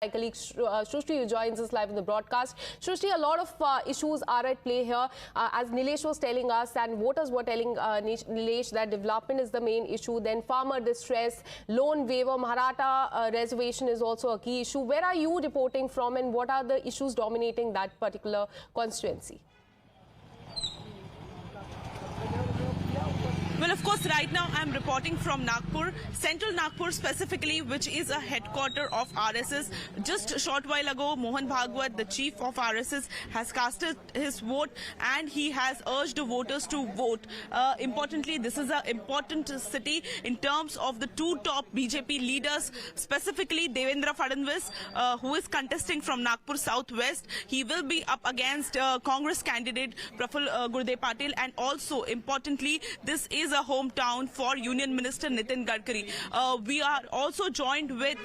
My colleague Shrishti, who joins us live in the broadcast. Shrishti, a lot of issues are at play here. As Nilesh was telling us, and voters were telling Nilesh that development is the main issue. Then farmer distress, loan waiver, Maratha reservation is also a key issue. Where are you reporting from, and what are the issues dominating that particular constituency? Well, of course, right now I'm reporting from Nagpur, central Nagpur specifically, which is a headquarter of RSS. Just a short while ago, Mohan Bhagwat, the chief of RSS, has casted his vote and he has urged the voters to vote. Importantly, this is an important city in terms of the two top BJP leaders, specifically Devendra Fadnavis, who is contesting from Nagpur Southwest. He will be up against Congress candidate Praful Gurdev Patil, and also importantly, this is a hometown for Union Minister Nitin Gadkari. We are also joined with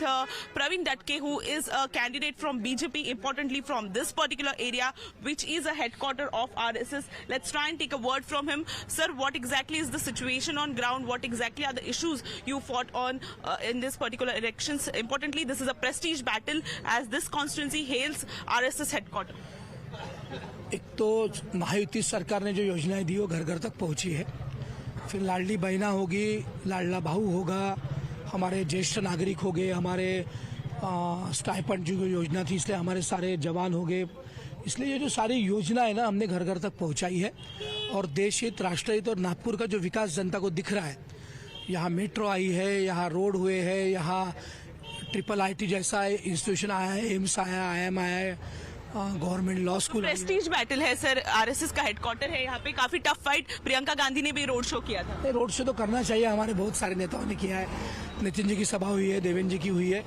Praveen Datke, who is a candidate from BJP, importantly from this particular area, which is a headquarter of RSS. Let's try and take a word from him. Sir, what exactly is the situation on ground? What exactly are the issues you fought on in this particular elections? Importantly, this is a prestige battle as this constituency hails RSS headquarter. एक तो महायुति सरकार ने जो योजनाएं दी वो घर घर तक पहुंची है। फिर लाडली बहना होगी, लाडला भाऊ होगा, हमारे ज्येष्ठ नागरिक हो गए, हमारे स्टाइपेंड जो योजना थी इसलिए हमारे सारे जवान हो गए। इसलिए ये जो सारी योजना है ना, हमने घर घर तक पहुंचाई है और देश हित, राष्ट्र हित और नागपुर का जो विकास जनता को दिख रहा है। यहाँ मेट्रो आई है, यहाँ रोड हुए हैं, यहाँ IIIT जैसा इंस्टीट्यूशन आया है, एम्स आया, IIM आया है, government law school. Prestige battle है सर, आरएसएस का हेडक्वार्टर है यहाँ पे। काफी टफ फाइट, प्रियंका गांधी ने भी रोड शो किया था। रोड शो तो करना चाहिए, हमारे बहुत सारे नेताओं ने किया है। नितिन जी की सभा हुई है, देवेंद्र जी की हुई है,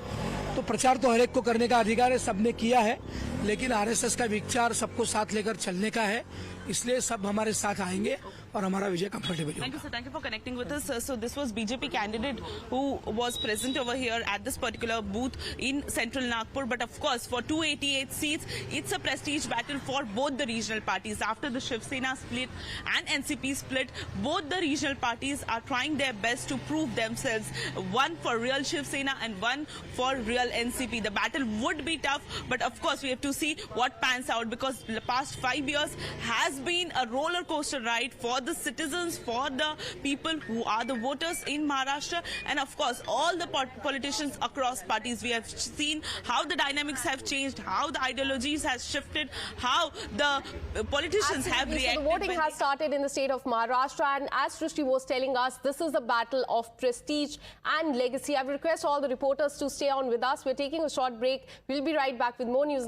तो प्रचार तो हर एक को करने का अधिकार है, सबने किया है। लेकिन आरएसएस का विचार सबको साथ लेकर चलने का है, इसलिए सब हमारे साथ आएंगे और हमारा विजय कंफर्टेबल होगा। Thank you, sir. Thank you for connecting with us. So this was BJP candidate who was present over here at this particular booth in central Nagpur. But of course, for 288 seats, it's a prestige battle for both the regional parties. After the Shiv Sena split and NCP split, both the regional parties are trying their best to prove themselves. One for real Shiv Sena and one for real NCP. The battle would be tough, but of course we have to see what pans out, because the past 5 years has been a roller coaster ride for the citizens, for the people who are the voters in Maharashtra, and of course all the politicians across parties. We have seen how the dynamics have changed, how the ideologies has shifted, how the politicians have reacted. So the voting has started in the state of Maharashtra, and as Shrishti was telling us, this is a battle of prestige and legacy. I would request all the reporters to stay on with us. We're taking a short break. We'll be right back with more news now.